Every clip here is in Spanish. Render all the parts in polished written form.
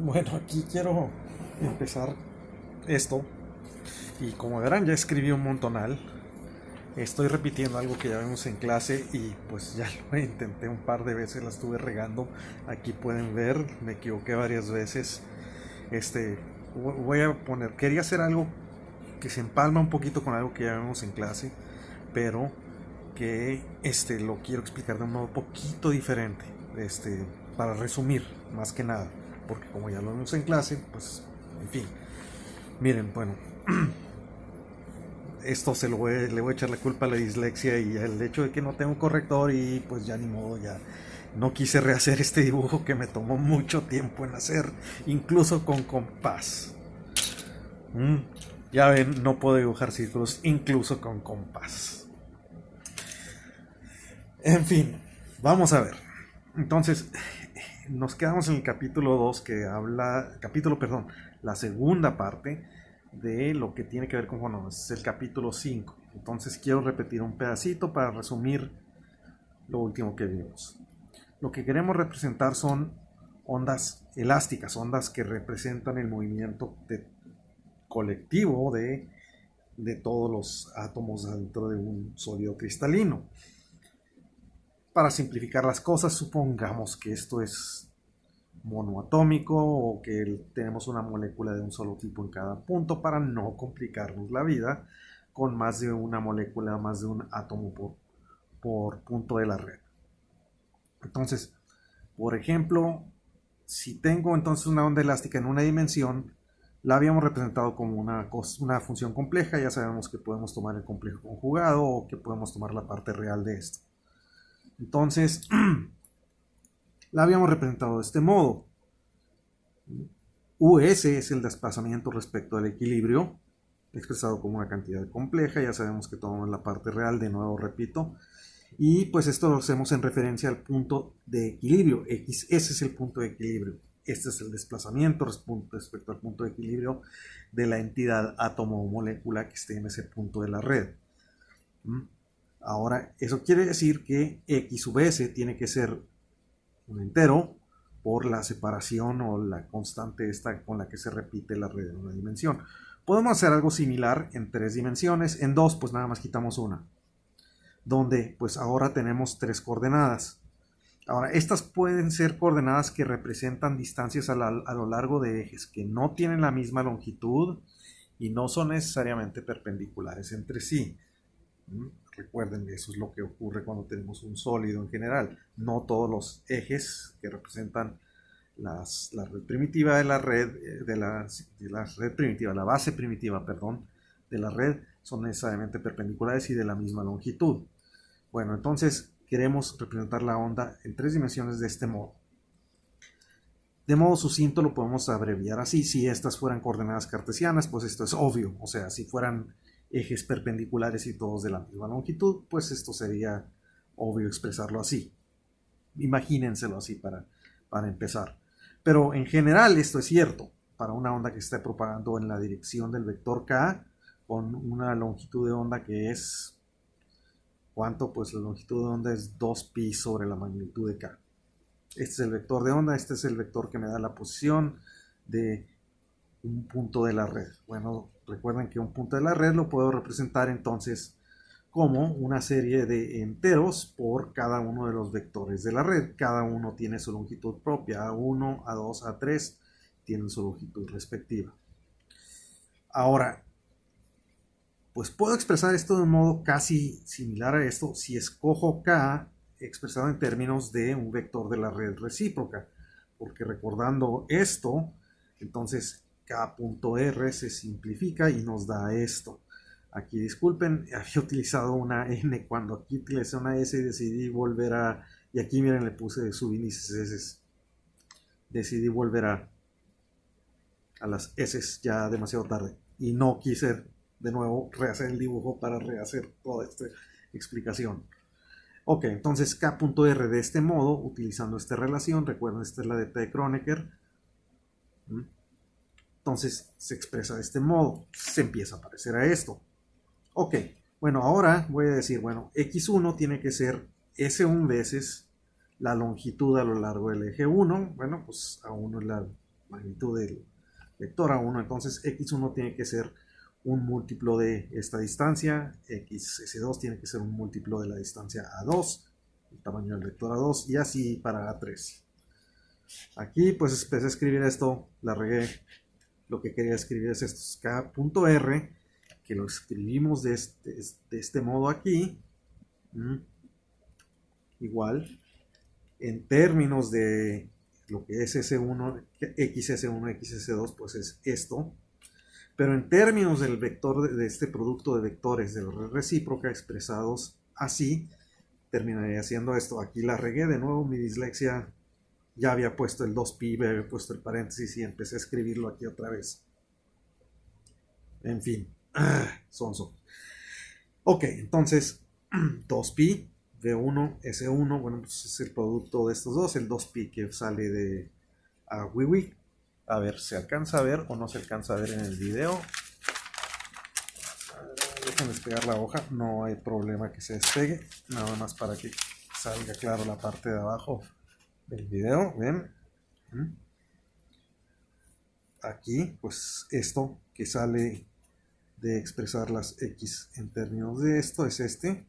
Bueno, aquí quiero empezar esto y como verán ya escribí un montonal. Estoy repitiendo algo que ya vimos en clase y pues ya lo intenté un par de veces, la estuve regando. Aquí pueden ver, me equivoqué varias veces. Este, voy a poner, quería hacer algo que se empalma un poquito con algo que ya vimos en clase, pero que lo quiero explicar de un modo poquito diferente, para resumir más que nada, porque como ya lo vimos en clase, pues en fin, miren, bueno, esto le voy a echar la culpa a la dislexia y el hecho de que no tengo un corrector y pues ya ni modo, ya no quise rehacer este dibujo que me tomó mucho tiempo en hacer, incluso con compás. Mm, ya ven, no puedo dibujar círculos incluso con compás. En fin, vamos a ver. Entonces, nos quedamos en el capítulo 2 que habla, capítulo, perdón, la segunda parte de lo que tiene que ver con fonomas, es el capítulo 5. Entonces quiero repetir un pedacito para resumir lo último que vimos. Lo que queremos representar son ondas elásticas, ondas que representan el movimiento colectivo de todos los átomos dentro de un sólido cristalino. Para simplificar las cosas, supongamos que esto es monoatómico o que tenemos una molécula de un solo tipo en cada punto para no complicarnos la vida con más de una molécula, más de un átomo por punto de la red. Entonces, por ejemplo, si tengo entonces una onda elástica en una dimensión, la habíamos representado como una función compleja. Ya sabemos que podemos tomar el complejo conjugado o que podemos tomar la parte real de esto. Entonces, la habíamos representado de este modo. US es el desplazamiento respecto al equilibrio, expresado como una cantidad compleja. Ya sabemos que tomamos la parte real, de nuevo repito. Y pues esto lo hacemos en referencia al punto de equilibrio. Ese es el punto de equilibrio. Este es el desplazamiento respecto al punto de equilibrio de la entidad átomo o molécula que esté en ese punto de la red. Ahora, eso quiere decir que X sub S tiene que ser un entero por la separación o la constante esta con la que se repite la red en una dimensión. Podemos hacer algo similar en 3 dimensiones. En 2 pues nada más quitamos una, donde pues ahora tenemos 3 coordenadas. Ahora, estas pueden ser coordenadas que representan distancias a lo largo de ejes que no tienen la misma longitud y no son necesariamente perpendiculares entre sí. Recuerden, eso es lo que ocurre cuando tenemos un sólido en general. No todos los ejes que representan la red primitiva de la red, red primitiva, la base primitiva, perdón, de la red, son necesariamente perpendiculares y de la misma longitud. Bueno, entonces queremos representar la onda en 3 dimensiones de este modo. De modo sucinto lo podemos abreviar así. Si estas fueran coordenadas cartesianas, pues esto es obvio. O sea, si fueran ejes perpendiculares y todos de la misma longitud, pues esto sería obvio expresarlo así. Imagínenselo así para empezar. Pero en general esto es cierto para una onda que esté propagando en la dirección del vector k con una longitud de onda que es... ¿Cuánto? Pues la longitud de onda es 2pi sobre la magnitud de k. Este es el vector de onda, este es el vector que me da la posición de un punto de la red. Bueno, recuerden que un punto de la red lo puedo representar entonces como una serie de enteros por cada uno de los vectores de la red. Cada uno tiene su longitud propia, A1, A2, A3 tienen su longitud respectiva. Ahora, pues puedo expresar esto de un modo casi similar a esto si escojo K expresado en términos de un vector de la red recíproca, porque recordando esto, entonces K.R se simplifica y nos da esto. Aquí disculpen, había utilizado una N cuando aquí utilicé una S y decidí volver a... Y aquí miren, le puse subíndices S. Decidí volver a las S ya demasiado tarde. Y no quise de nuevo rehacer el dibujo para rehacer toda esta explicación. Ok, entonces K.R de este modo, utilizando esta relación, recuerden, esta es la de T. Kronecker. Entonces se expresa de este modo, se empieza a parecer a esto. Ok, bueno, ahora voy a decir, bueno, X1 tiene que ser S1 veces la longitud a lo largo del eje 1. Bueno, pues A1 es magnitud del vector A1, entonces x1 tiene que ser un múltiplo de esta distancia, xs2 tiene que ser un múltiplo de la distancia A2, el tamaño del vector A2, y así para A3. Aquí pues empecé a escribir esto, la regué. Lo que quería escribir es esto, k.r, que lo escribimos de este modo aquí. Igual, en términos de lo que es S1, XS1, XS2, pues es esto. Pero en términos del vector, de este producto de vectores de la red recíproca expresados así, terminaría haciendo esto. Aquí la regué de nuevo, mi dislexia. Ya había puesto el 2pi, había puesto el paréntesis y empecé a escribirlo aquí otra vez. En fin, sonso. Ok, entonces 2pi, V1, S1, bueno, pues es el producto de estos dos, el 2pi que sale de Wiwi. A ver, ¿se alcanza a ver o no se alcanza a ver en el video? Déjenme despegar la hoja, no hay problema que se despegue, nada más para que salga claro la parte de abajo del video, ¿ven? Aquí, pues esto que sale de expresar las x en términos de esto es este,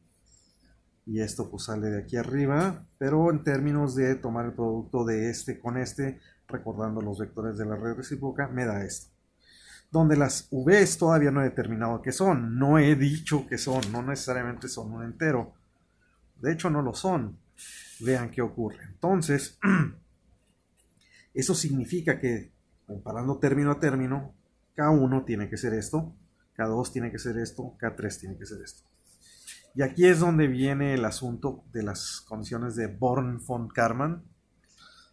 y esto pues sale de aquí arriba, pero en términos de tomar el producto de este con este, recordando los vectores de la red recíproca, me da esto. Donde las v's todavía no he determinado qué son, no he dicho qué son, no necesariamente son un entero, de hecho no lo son. Vean qué ocurre. Entonces, eso significa que, comparando término a término, K1 tiene que ser esto, K2 tiene que ser esto, K3 tiene que ser esto. Y aquí es donde viene el asunto de las condiciones de Born-von Karman,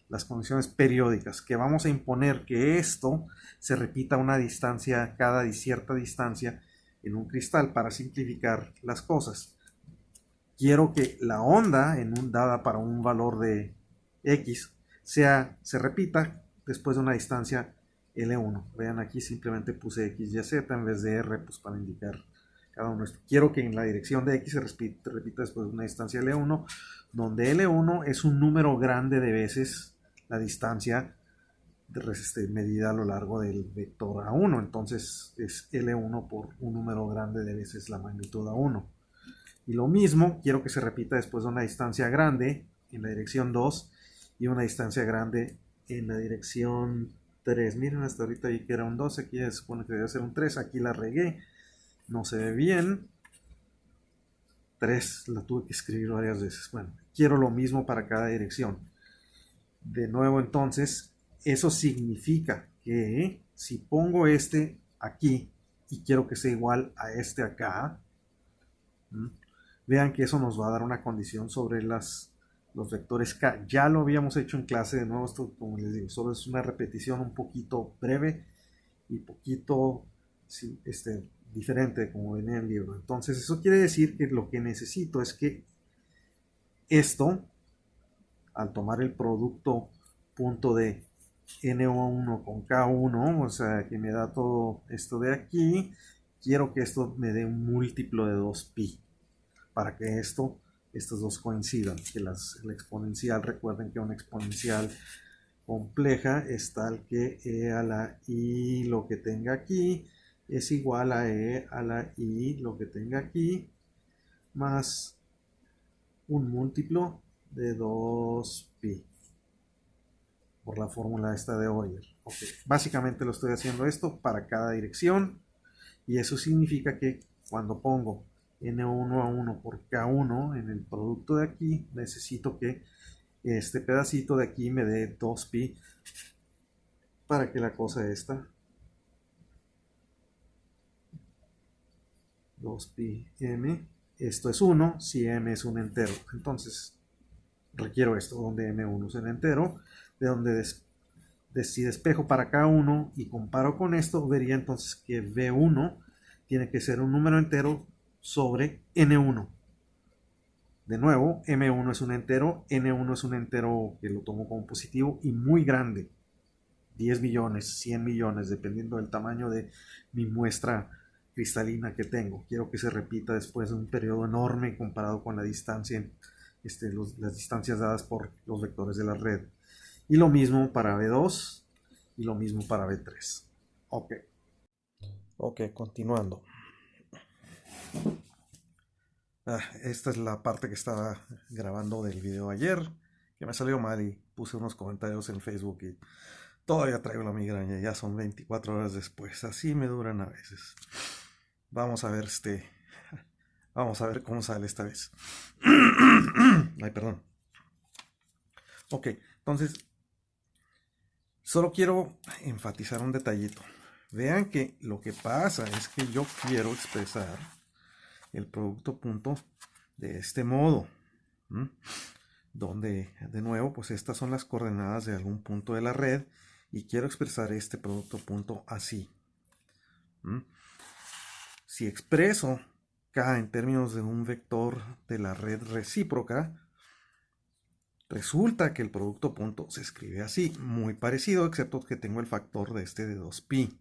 las condiciones periódicas, que vamos a imponer que esto se repita a una distancia, cada cierta distancia, en un cristal para simplificar las cosas. Quiero que la onda dada para un valor de x se repita después de una distancia L1. Vean, aquí simplemente puse x, y, z en vez de r, pues para indicar cada uno. Quiero que en la dirección de x se repita después de una distancia L1, donde L1 es un número grande de veces la distancia medida a lo largo del vector A1. Entonces es L1 por un número grande de veces la magnitud A1. Y lo mismo, quiero que se repita después de una distancia grande en la dirección 2 y una distancia grande en la dirección 3. Miren, hasta ahorita vi que era un 2, aquí se supone que debe ser un 3, aquí la regué, no se ve bien. 3 la tuve que escribir varias veces. Bueno, quiero lo mismo para cada dirección. De nuevo, entonces, eso significa que si pongo este aquí y quiero que sea igual a este acá, vean que eso nos va a dar una condición sobre los vectores K. Ya lo habíamos hecho en clase, de nuevo esto, como les digo, solo es una repetición un poquito breve y poquito diferente como venía en el libro. Entonces eso quiere decir que lo que necesito es que esto, al tomar el producto punto de N1 con K1, o sea que me da todo esto de aquí, quiero que esto me dé un múltiplo de 2pi para que estos dos coincidan, que la exponencial, recuerden que una exponencial compleja es tal que e a la i lo que tenga aquí es igual a e a la i lo que tenga aquí más un múltiplo de 2pi por la fórmula esta de Euler. Okay. Básicamente lo estoy haciendo esto para cada dirección y eso significa que cuando pongo N1A1 por K1 en el producto de aquí, necesito que este pedacito de aquí me dé 2pi para que la cosa esta 2pi m, esto es 1 si m es un entero. Entonces requiero esto, donde m1 es un entero, de donde si despejo para K1 y comparo con esto, vería entonces que V1 tiene que ser un número entero sobre N1. De nuevo, M1 es un entero, N1 es un entero que lo tomo como positivo y muy grande. 10 millones, 100 millones, dependiendo del tamaño de mi muestra cristalina que tengo. Quiero que se repita después de un periodo enorme comparado con la distancia, las distancias dadas por los vectores de la red. Y lo mismo para V2 y lo mismo para B3. Ok, continuando. Esta es la parte que estaba grabando del video ayer, que me salió mal y puse unos comentarios en Facebook y todavía traigo la migraña, ya son 24 horas después, así me duran a veces. Vamos a ver vamos a ver cómo sale esta vez. Ay, perdón. Ok, entonces, solo quiero enfatizar un detallito. Vean que lo que pasa es que yo quiero expresar el producto punto de este modo. Donde, de nuevo, pues estas son las coordenadas de algún punto de la red y quiero expresar este producto punto así. Si expreso K en términos de un vector de la red recíproca, resulta que el producto punto se escribe así, muy parecido, excepto que tengo el factor de este de 2pi.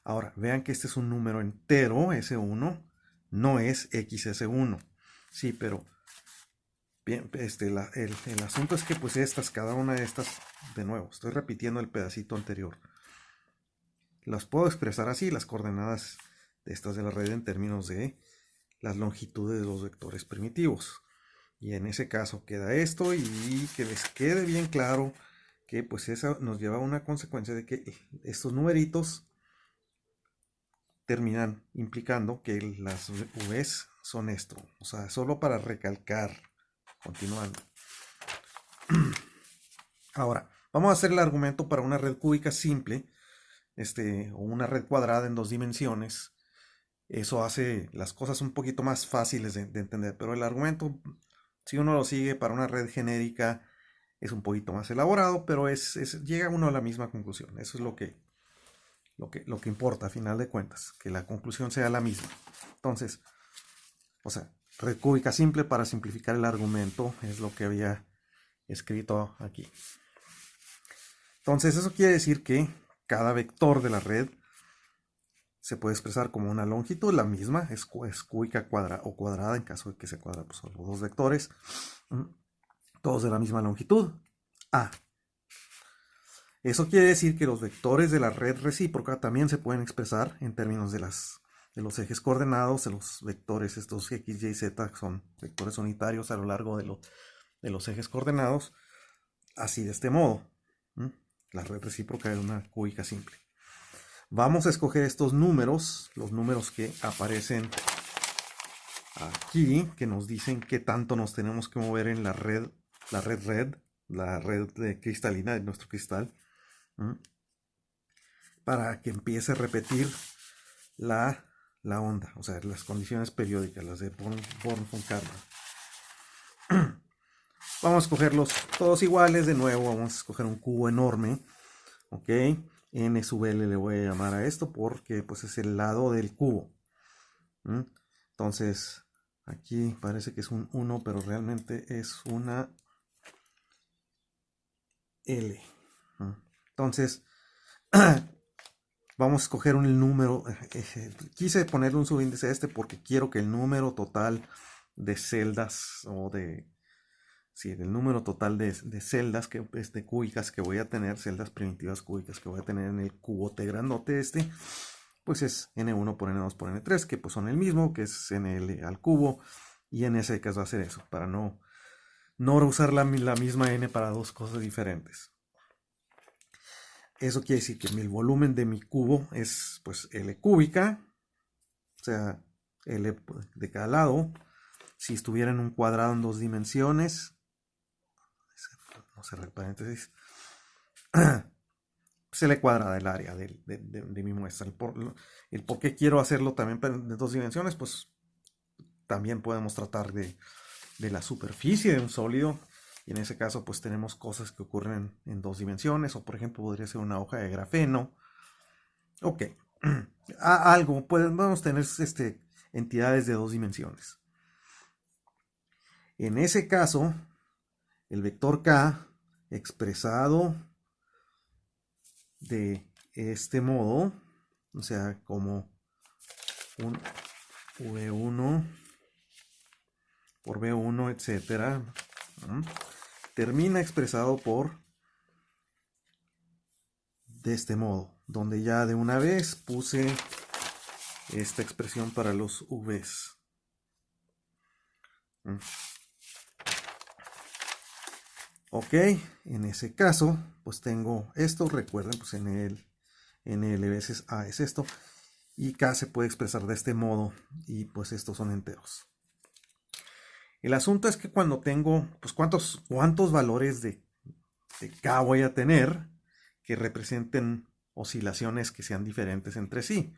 Ahora, vean que este es un número entero, S1, no es XS1. Sí, pero bien, el asunto es que pues cada una de estas, de nuevo, estoy repitiendo el pedacito anterior. Las puedo expresar así, las coordenadas de estas de la red en términos de las longitudes de los vectores primitivos. Y en ese caso queda esto y que les quede bien claro que pues eso nos lleva a una consecuencia de que estos numeritos terminan implicando que las V's son esto. O sea, solo para recalcar. Continuando. Ahora, vamos a hacer el argumento para una red cúbica simple, o una red cuadrada en 2 dimensiones. Eso hace las cosas un poquito más fáciles de entender, pero el argumento, si uno lo sigue para una red genérica, es un poquito más elaborado, pero llega uno a la misma conclusión. Eso es lo que importa a final de cuentas, que la conclusión sea la misma. Entonces, o sea, red cúbica simple para simplificar el argumento es lo que había escrito aquí. Entonces, eso quiere decir que cada vector de la red se puede expresar como una longitud, la misma, es cúbica o cuadrada, en caso de que se cuadra pues, solo dos vectores, todos de la misma longitud, A. Eso quiere decir que los vectores de la red recíproca también se pueden expresar en términos de los ejes coordenados, de los vectores, estos X, Y, Z, que son vectores unitarios a lo largo de los ejes coordenados, así de este modo. La red recíproca es una cúbica simple. Vamos a escoger estos números, los números que aparecen aquí, que nos dicen qué tanto nos tenemos que mover en la red cristalina de nuestro cristal, para que empiece a repetir la onda, o sea, las condiciones periódicas, las de Born-von Karman. Vamos a escogerlos todos iguales, de nuevo vamos a escoger un cubo enorme, ok, n sub l le voy a llamar a esto porque pues es el lado del cubo. Entonces, aquí parece que es un 1, pero realmente es una L. Entonces, vamos a escoger un número. Quise ponerle un subíndice a este porque quiero que el número total de celdas del número total de celdas cúbicas que voy a tener, celdas primitivas cúbicas que voy a tener en el cubote grandote pues es n1 por n2 por n3, que pues son el mismo, que es nl al cubo, y en ese caso va a ser eso, para no usar la misma n para dos cosas diferentes. Eso quiere decir que el volumen de mi cubo es pues L cúbica, o sea, L de cada lado. Si estuviera en un cuadrado en 2 dimensiones, no cerrar paréntesis, se le cuadrada el área de mi muestra. El por qué quiero hacerlo también de 2 dimensiones, pues también podemos tratar de la superficie de un sólido. Y en ese caso, pues tenemos cosas que ocurren en 2 dimensiones, o por ejemplo, podría ser una hoja de grafeno. Ok, algo, podemos tener entidades de 2 dimensiones. En ese caso, el vector K expresado de este modo, o sea, como un V1 por V1, etcétera, termina expresado por de este modo, donde ya de una vez puse esta expresión para los Vs. Ok, en ese caso, pues tengo esto, recuerden, pues NL veces A es esto, y K se puede expresar de este modo, y pues estos son enteros. El asunto es que cuando tengo, pues cuántos valores de K voy a tener que representen oscilaciones que sean diferentes entre sí.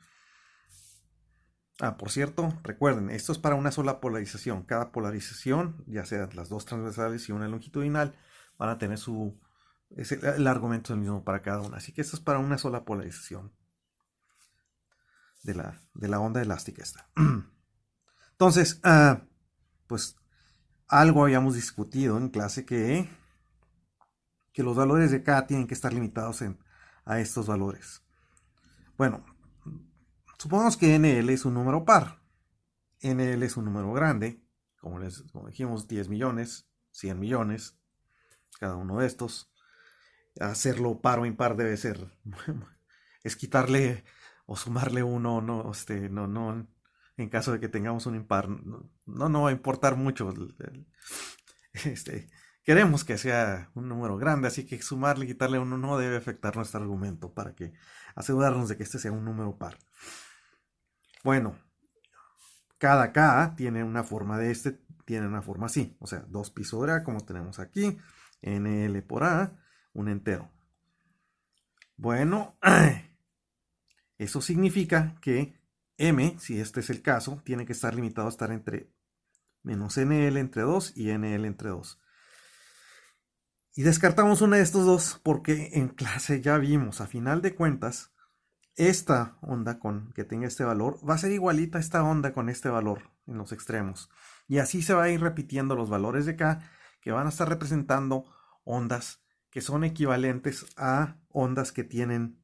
Por cierto, recuerden, esto es para una sola polarización. Cada polarización, ya sea las dos transversales y una longitudinal, van a tener el argumento es el mismo para cada una. Así que esto es para una sola polarización de la onda elástica esta. Entonces, pues algo habíamos discutido en clase que los valores de K tienen que estar limitados a estos valores. Bueno, supongamos que NL es un número par. NL es un número grande, como dijimos, 10 millones, 100 millones, cada uno de estos. Hacerlo par o impar debe ser, es quitarle o sumarle uno, no, en caso de que tengamos un impar, no va a importar mucho. Queremos que sea un número grande, así que sumarle y quitarle uno no debe afectar nuestro argumento para que asegurarnos de que este sea un número par. Bueno, cada K tiene una forma tiene una forma así, o sea, 2 pi sobre A, como tenemos aquí, NL por A, un entero. Bueno, eso significa que M, si este es el caso, tiene que estar limitado a estar entre menos NL entre 2 y NL entre 2. Y descartamos uno de estos dos porque en clase ya vimos, a final de cuentas, esta onda que tenga este valor va a ser igualita a esta onda con este valor en los extremos. Y así se va a ir repitiendo los valores de K que van a estar representando ondas que son equivalentes a ondas que tienen,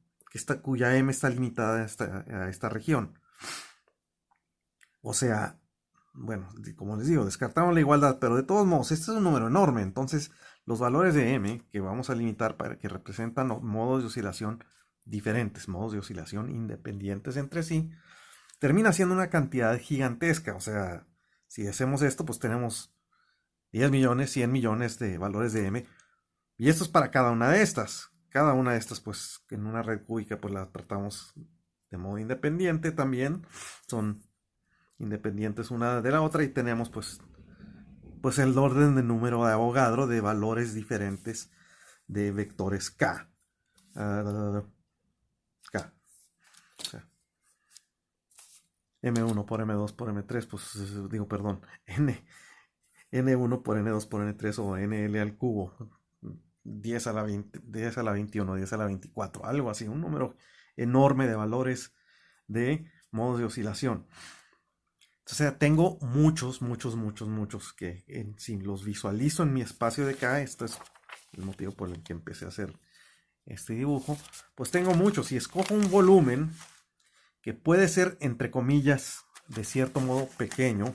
cuya M está limitada a esta región. O sea, bueno, como les digo, descartamos la igualdad, pero de todos modos, este es un número enorme. Entonces, los valores de M que vamos a limitar para que representan modos de oscilación diferentes, modos de oscilación independientes entre sí, termina siendo una cantidad gigantesca. O sea, si hacemos esto, pues tenemos 10 millones, 100 millones de valores de M. Y esto es para cada una de estas. Cada una de estas, pues, en una red cúbica, pues la tratamos de modo independiente también. Son independientes una de la otra y tenemos, pues el orden de número de Avogadro de valores diferentes de vectores K. K. O sea, M1 por M2 por M3, pues digo, perdón, N1 por N2 por N3 o NL al cubo, 10 a la 20, 10 a la 21, 10 a la 24, algo así, un número enorme de valores de modos de oscilación. O sea, tengo muchos que si los visualizo en mi espacio de K, esto es el motivo por el que empecé a hacer este dibujo, pues tengo muchos. Si escojo un volumen que puede ser, entre comillas, de cierto modo pequeño,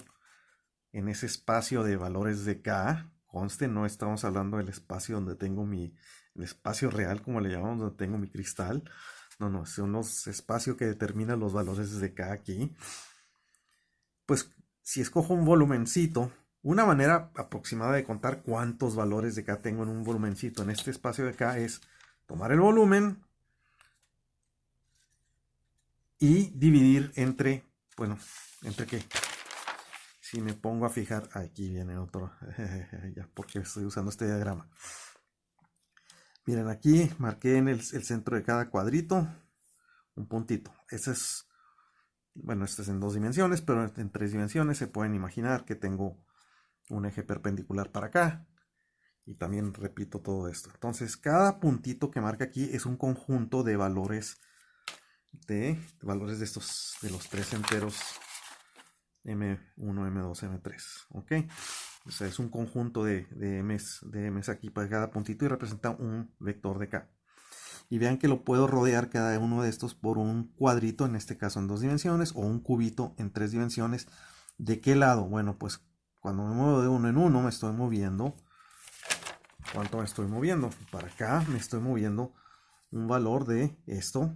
en ese espacio de valores de K, conste, no estamos hablando del espacio donde tengo el espacio real, como le llamamos, donde tengo mi cristal. No, son los espacios que determinan los valores de K aquí. Pues si escojo un volumencito, una manera aproximada de contar cuántos valores de K tengo en un volumencito en este espacio de K es tomar el volumen y dividir entre, bueno, ¿entre qué? Si me pongo a fijar, aquí viene otro, ya porque estoy usando este diagrama. Miren, aquí marqué en el centro de cada cuadrito un puntito. Este es en 2 dimensiones, pero en 3 dimensiones se pueden imaginar que tengo un eje perpendicular para acá. Y también repito todo esto. Entonces, cada puntito que marca aquí es un conjunto de valores de los 3 enteros M1, M2, M3. ¿Ok? O sea, es un conjunto de M's aquí para cada puntito y representa un vector de K. Y vean que lo puedo rodear cada uno de estos por un cuadrito, en este caso en 2 dimensiones, o un cubito en 3 dimensiones. ¿De qué lado? Bueno, pues cuando me muevo de uno en uno me estoy moviendo. ¿Cuánto me estoy moviendo? Para acá me estoy moviendo un valor de esto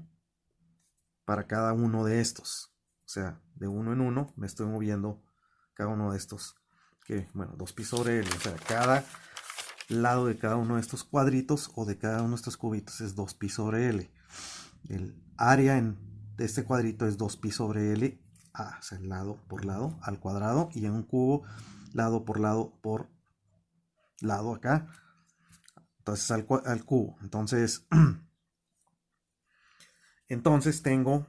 para cada uno de estos. O sea, de uno en uno me estoy moviendo cada uno de estos. Que, bueno, 2pi sobre L. O sea, cada lado de cada uno de estos cuadritos o de cada uno de estos cubitos es 2pi sobre L. El área de este cuadrito es 2pi sobre L, o sea, lado por lado al cuadrado, y en un cubo, lado por lado acá. Entonces al cubo. Entonces tengo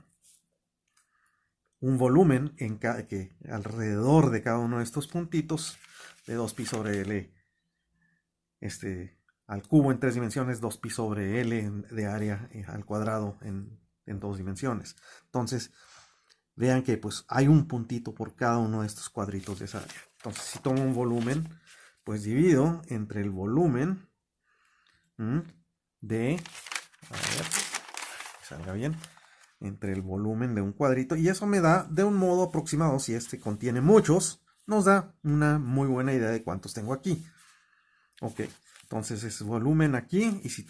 un volumen que alrededor de cada uno de estos puntitos de 2pi sobre L al cubo en 3 dimensiones, 2pi sobre L de área al cuadrado en 2 dimensiones. Entonces, vean que pues hay un puntito por cada uno de estos cuadritos de esa área. Entonces, si tomo un volumen, pues divido entre el volumen de, a ver, que salga bien, entre el volumen de un cuadrito, y eso me da de un modo aproximado, si este contiene muchos, nos da una muy buena idea de cuántos tengo aquí. Ok, entonces es volumen aquí, y si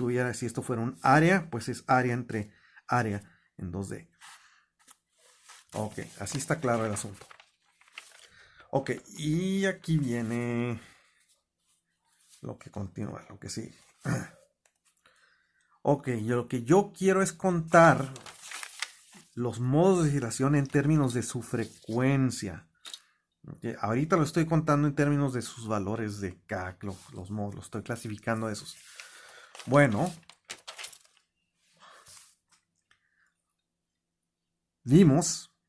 esto fuera un área, pues es área entre área en 2D. Ok, así está claro el asunto. Ok, y aquí viene lo que continúa, lo que sigue. Ok, lo que yo quiero es contar los modos de oscilación en términos de su frecuencia. Okay, ahorita lo estoy contando en términos de sus valores de K, los modos, los estoy clasificando esos. Bueno,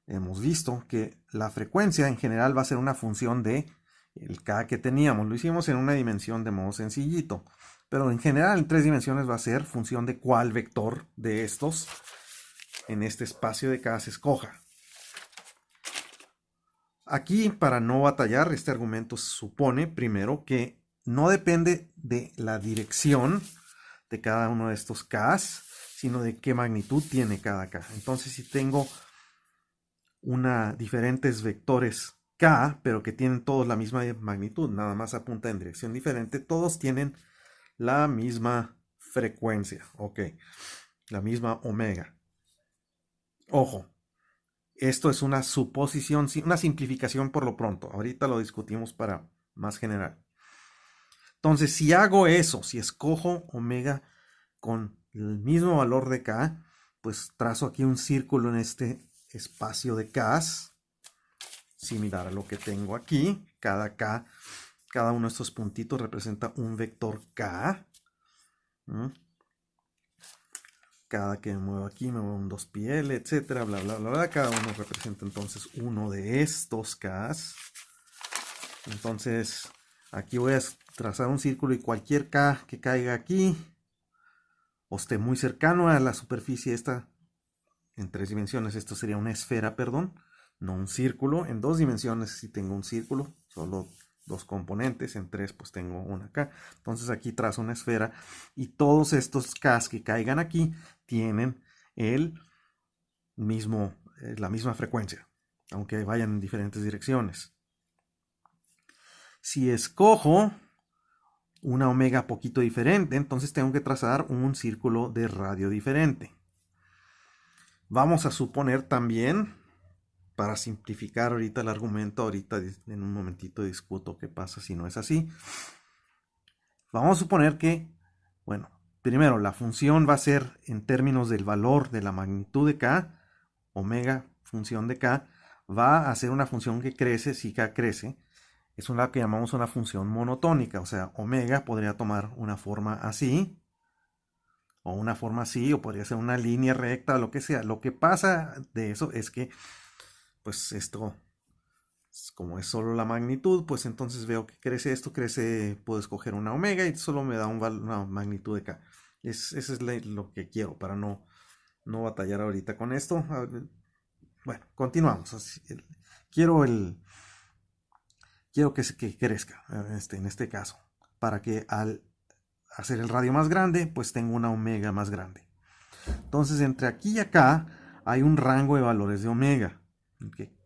hemos visto que la frecuencia en general va a ser una función de el K que teníamos. Lo hicimos en una dimensión de modo sencillito, pero en general en 3 dimensiones va a ser función de cuál vector de estos en este espacio de K se escoja. Aquí, para no batallar, este argumento supone primero que no depende de la dirección de cada uno de estos K's, sino de qué magnitud tiene cada K. Entonces, si tengo diferentes vectores K, pero que tienen todos la misma magnitud, nada más apunta en dirección diferente, todos tienen la misma frecuencia, ok, la misma omega. Ojo, esto es una suposición, una simplificación por lo pronto. Ahorita lo discutimos para más general. Entonces, si hago eso, si escojo omega con el mismo valor de K, pues trazo aquí un círculo en este espacio de K's, similar a lo que tengo aquí. Cada K, cada uno de estos puntitos representa un vector K. Cada que me muevo aquí, me muevo un 2pi L, etcétera, bla, bla, bla, bla. Cada uno representa entonces uno de estos K's. Entonces, aquí voy a trazar un círculo y cualquier K que caiga aquí, o esté muy cercano a la superficie esta, en 3 dimensiones, esto sería una esfera, perdón, no un círculo. En 2 dimensiones sí tengo un círculo, solo 2 componentes, en 3 pues tengo una acá. Entonces aquí trazo una esfera y todos estos K's que caigan aquí tienen la misma frecuencia, aunque vayan en diferentes direcciones. Si escojo una omega poquito diferente, entonces tengo que trazar un círculo de radio diferente. Vamos a suponer también, para simplificar ahorita el argumento, ahorita en un momentito discuto qué pasa si no es así. Vamos a suponer que, bueno, primero la función va a ser en términos del valor de la magnitud de K, omega función de K, va a ser una función que crece si K crece. Es una que llamamos una función monotónica, o sea, omega podría tomar una forma así, o una forma así, o podría ser una línea recta, lo que sea. Lo que pasa de eso es que, pues esto, como es solo la magnitud, pues entonces veo que crece, puedo escoger una omega y solo me da una magnitud de K. Eso es lo que quiero para no batallar ahorita con esto. Bueno, continuamos. Quiero que crezca en este caso, para que al hacer el radio más grande, pues tengo una omega más grande. Entonces, entre aquí y acá hay un rango de valores de omega. ¿Okay?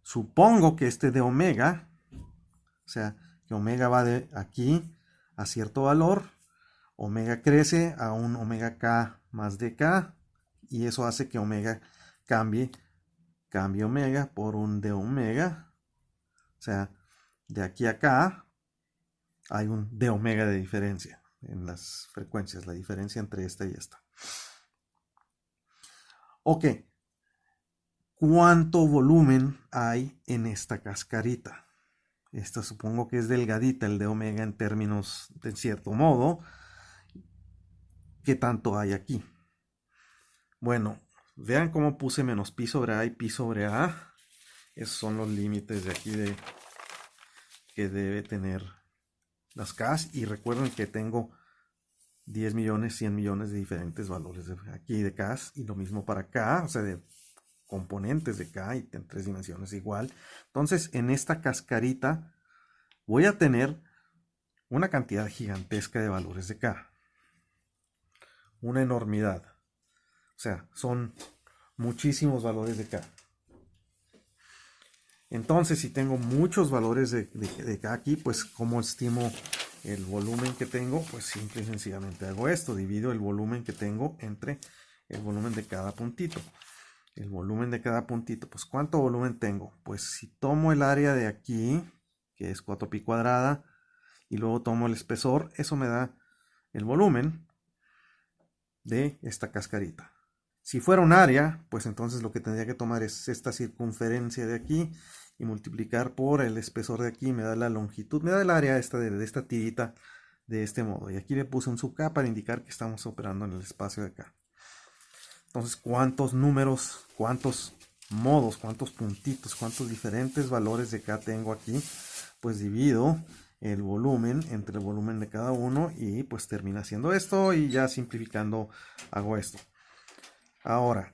Supongo que de omega, o sea, que omega va de aquí a cierto valor, omega crece a un omega K más dk, y eso hace que omega cambie omega por un d omega. O sea, de aquí a acá hay un d omega de diferencia en las frecuencias, la diferencia entre esta y esta. Ok, ¿cuánto volumen hay en esta cascarita? Esta supongo que es delgadita, el de omega en términos de cierto modo. ¿Qué tanto hay aquí? Bueno, vean cómo puse menos pi sobre a y pi sobre a. Esos son los límites de aquí que debe tener las Ks. Y recuerden que tengo 10 millones, 100 millones de diferentes valores de aquí de Ks. Y lo mismo para K, o sea, de componentes de K y en 3 dimensiones igual. Entonces, en esta cascarita voy a tener una cantidad gigantesca de valores de K. Una enormidad. O sea, son muchísimos valores de K. Entonces, si tengo muchos valores de K aquí, pues ¿cómo estimo el volumen que tengo? Pues simple y sencillamente hago esto. Divido el volumen que tengo entre el volumen de cada puntito. El volumen de cada puntito, pues ¿cuánto volumen tengo? Pues si tomo el área de aquí, que es 4pi cuadrada, y luego tomo el espesor, eso me da el volumen de esta cascarita. Si fuera un área, pues entonces lo que tendría que tomar es esta circunferencia de aquí y multiplicar por el espesor de aquí, me da la longitud, me da el área esta de esta tirita de este modo. Y aquí le puse un sub K para indicar que estamos operando en el espacio de acá. Entonces, ¿cuántos números, cuántos modos, cuántos puntitos, cuántos diferentes valores de K tengo aquí? Pues divido el volumen entre el volumen de cada uno y pues termina siendo esto, y ya simplificando hago esto. Ahora,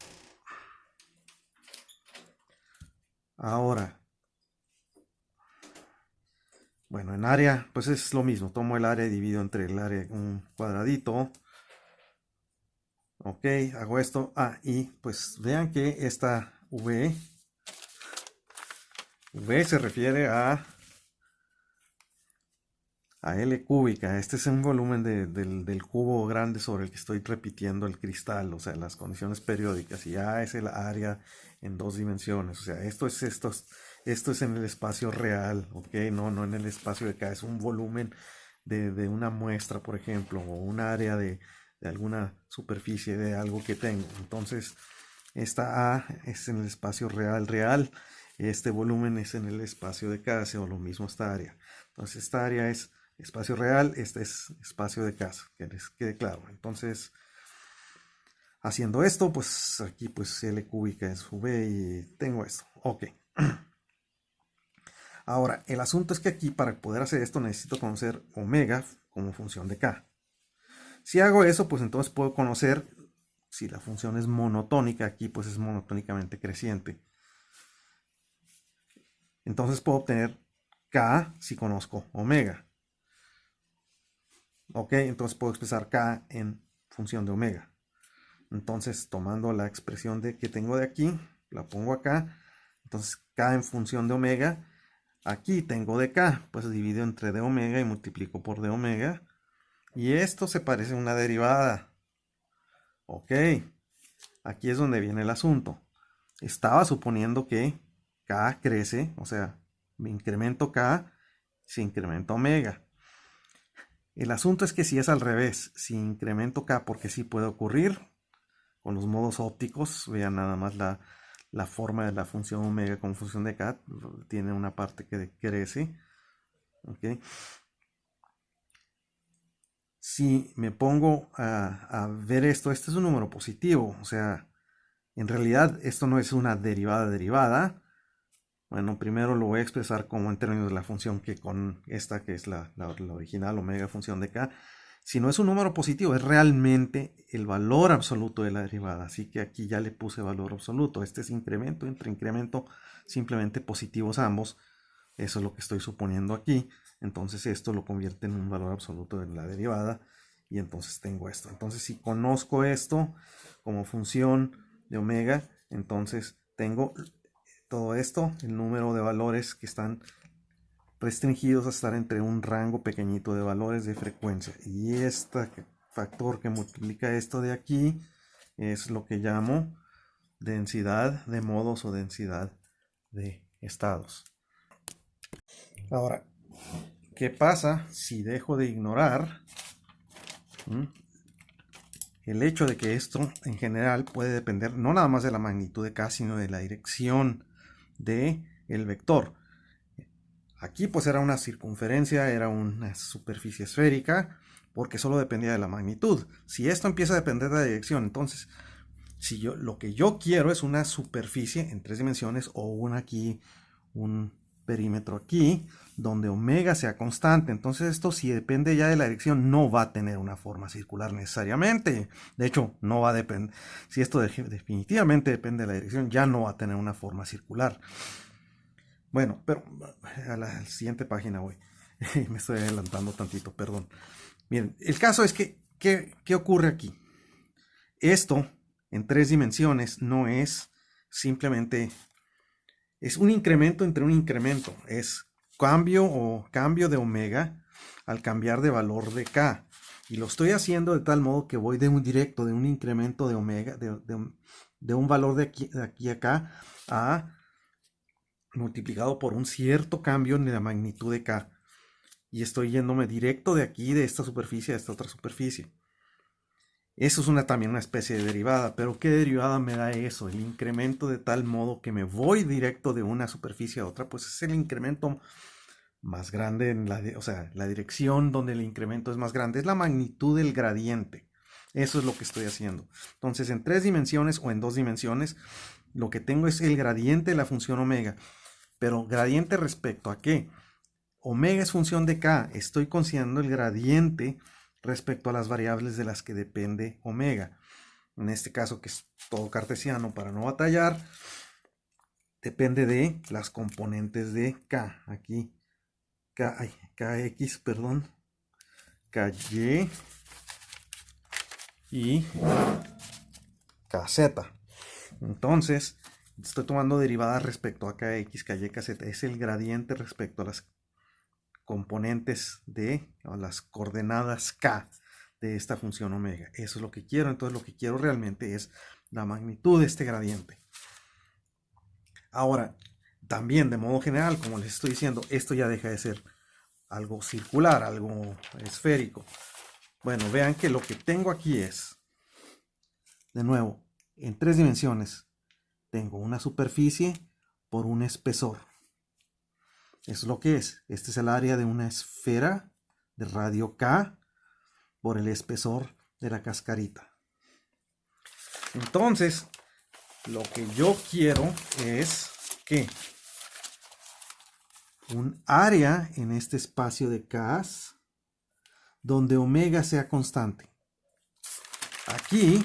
bueno, en área, pues es lo mismo. Tomo el área y divido entre el área un cuadradito. Ok, hago esto. Y pues vean que esta V se refiere a L cúbica. Este es un volumen del cubo grande sobre el que estoy repitiendo el cristal, o sea, las condiciones periódicas. Y A es el área en 2 dimensiones. O sea, esto es en el espacio real, ¿ok? No en el espacio de K. Es un volumen de una muestra, por ejemplo, o un área de alguna superficie de algo que tengo. Entonces, esta A es en el espacio real. Este volumen es en el espacio de K, o lo mismo esta área. Entonces, esta área es espacio real, este es espacio de casa, que les quede claro. Entonces, haciendo esto, pues aquí pues L cúbica es V y tengo esto. Ok. Ahora, el asunto es que aquí para poder hacer esto necesito conocer omega como función de K. Si hago eso, pues entonces puedo conocer si la función es monotónica, aquí pues es monotónicamente creciente. Entonces puedo obtener K si conozco omega. Ok, entonces puedo expresar K en función de omega. Entonces, tomando la expresión que tengo de aquí, la pongo acá. Entonces, K en función de omega. Aquí tengo de K, pues divido entre d omega y multiplico por d omega. Y esto se parece a una derivada. Ok, aquí es donde viene el asunto. Estaba suponiendo que K crece, o sea, me incremento K, se incrementa omega. El asunto es que si es al revés, si incremento K, porque sí puede ocurrir con los modos ópticos, vean nada más la forma de la función omega como función de K, tiene una parte que crece. ¿Okay? Si me pongo a ver esto, este es un número positivo, o sea, en realidad esto no es una derivada. Bueno, primero lo voy a expresar como en términos de la función que con esta, que es la original omega función de K. Si no es un número positivo, es realmente el valor absoluto de la derivada. Así que aquí ya le puse valor absoluto. Este es incremento entre incremento, simplemente positivos ambos. Eso es lo que estoy suponiendo aquí. Entonces esto lo convierte en un valor absoluto de la derivada. Y entonces tengo esto. Entonces si conozco esto como función de omega, entonces tengo todo esto, el número de valores que están restringidos a estar entre un rango pequeñito de valores de frecuencia. Y esta factor que multiplica esto de aquí es lo que llamo densidad de modos o densidad de estados. Ahora, ¿qué pasa si dejo de ignorar el hecho de que esto en general puede depender no nada más de la magnitud de K, sino de la dirección del vector? Aquí pues era una circunferencia, era una superficie esférica, porque solo dependía de la magnitud. Si esto empieza a depender de la dirección, entonces si lo que yo quiero es una superficie en 3 dimensiones o un perímetro aquí, donde omega sea constante. Entonces esto, si depende ya de la dirección, no va a tener una forma circular necesariamente. De hecho, no va a depender. Si esto definitivamente depende de la dirección, ya no va a tener una forma circular. Bueno, pero a la siguiente página voy. Me estoy adelantando tantito, perdón. Miren, el caso es que, ¿qué ocurre aquí? Esto en 3 dimensiones no es simplemente, es un incremento entre un incremento. Es cambio de omega al cambiar de valor de K. Y lo estoy haciendo de tal modo que voy de un directo, de un incremento de omega, de un valor de aquí a acá, a multiplicado por un cierto cambio en la magnitud de K. Y estoy yéndome directo de aquí, de esta superficie a esta otra superficie. Eso es también una especie de derivada, pero ¿qué derivada me da eso? El incremento de tal modo que me voy directo de una superficie a otra, pues es el incremento más grande, o sea, la dirección donde el incremento es más grande, es la magnitud del gradiente. Eso es lo que estoy haciendo. Entonces, en 3 dimensiones o en 2 dimensiones, lo que tengo es el gradiente de la función omega. Pero gradiente respecto a qué? Omega es función de K. Estoy considerando el gradiente respecto a las variables de las que depende omega. En este caso, que es todo cartesiano para no batallar, depende de las componentes de K. Aquí, KX, perdón, KY y KZ. Entonces, estoy tomando derivadas respecto a KX, KY, KZ. Es el gradiente respecto a las componentes o las coordenadas K de esta función omega. Eso es lo que quiero. Entonces lo que quiero realmente es la magnitud de este gradiente. Ahora, también de modo general, como les estoy diciendo, esto ya deja de ser algo circular, algo esférico. Bueno, vean que lo que tengo aquí es, de nuevo, en 3 dimensiones, tengo una superficie por un espesor. Eso es lo que es. Este es el área de una esfera de radio K por el espesor de la cascarita. Entonces, lo que yo quiero es que un área en este espacio de K donde omega sea constante. Aquí,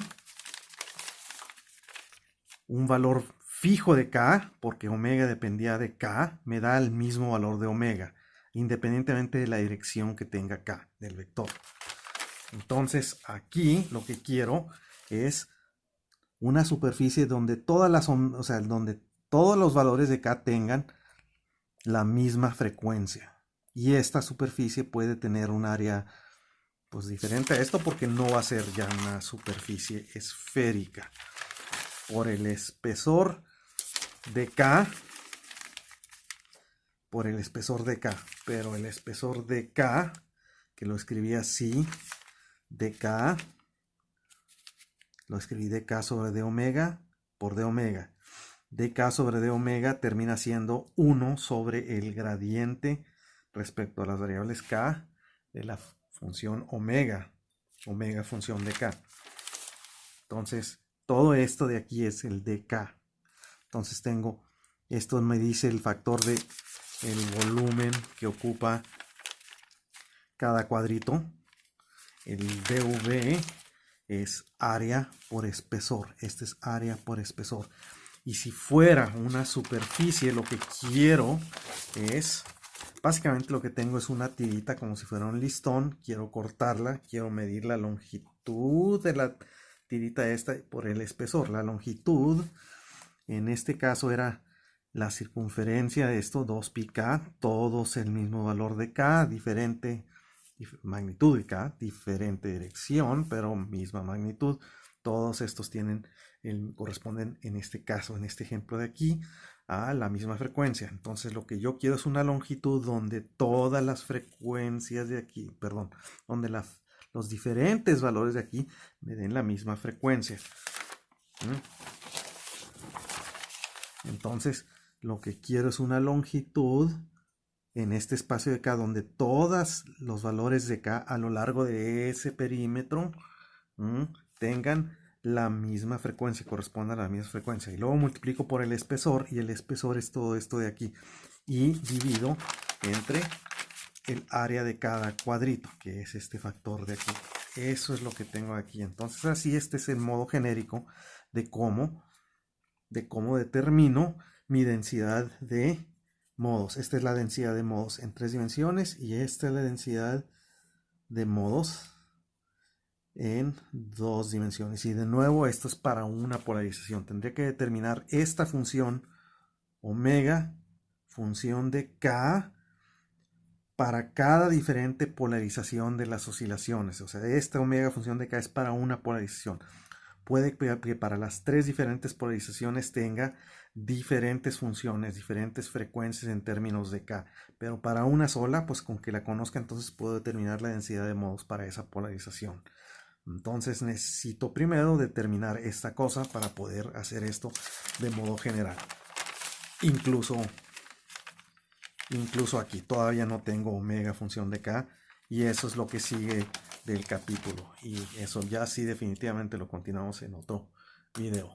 un valor fijo de K, porque omega dependía de K, me da el mismo valor de omega, independientemente de la dirección que tenga K del vector. Entonces, aquí lo que quiero es una superficie donde donde todos los valores de K tengan la misma frecuencia. Y esta superficie puede tener un área pues diferente a esto porque no va a ser ya una superficie esférica. Por el espesor de K, pero el espesor de K, que lo escribí así, dk, lo escribí dk sobre d omega por d omega. dk sobre d omega termina siendo 1 sobre el gradiente respecto a las variables k de la función omega, omega función de k. Entonces, todo esto de aquí es el dk. Entonces tengo, esto me dice el factor de el volumen que ocupa cada cuadrito. El dv es área por espesor. Este es área por espesor. Y si fuera una superficie, lo que quiero es, básicamente lo que tengo es una tirita como si fuera un listón. Quiero cortarla, quiero medir la longitud de la tirita esta por el espesor. La longitud, en este caso era la circunferencia de esto, 2πk, todos el mismo valor de k, diferente magnitud de K, diferente dirección, pero misma magnitud. Todos estos corresponden en este caso, en este ejemplo de aquí, a la misma frecuencia. Entonces lo que yo quiero es una longitud donde todas las frecuencias de aquí, perdón, donde los diferentes valores de aquí me den la misma frecuencia. Entonces lo que quiero es una longitud en este espacio de K donde todos los valores de K a lo largo de ese perímetro tengan la misma frecuencia, correspondan a la misma frecuencia. Y luego multiplico por el espesor, y el espesor es todo esto de aquí. Y divido entre el área de cada cuadrito, que es este factor de aquí. Eso es lo que tengo aquí. Entonces así este es el modo genérico de cómo determino mi densidad de modos. Esta es la densidad de modos en 3 dimensiones y esta es la densidad de modos en 2 dimensiones. Y de nuevo, esto es para una polarización. Tendría que determinar esta función omega, función de K, para cada diferente polarización de las oscilaciones. O sea, esta omega función de K es para una polarización. Puede que para las 3 diferentes polarizaciones tenga diferentes funciones, diferentes frecuencias en términos de K. Pero para una sola, pues con que la conozca, entonces puedo determinar la densidad de modos para esa polarización. Entonces necesito primero determinar esta cosa para poder hacer esto de modo general. Incluso aquí todavía no tengo omega función de K, y eso es lo que sigue del capítulo, y eso ya sí definitivamente lo continuamos en otro video.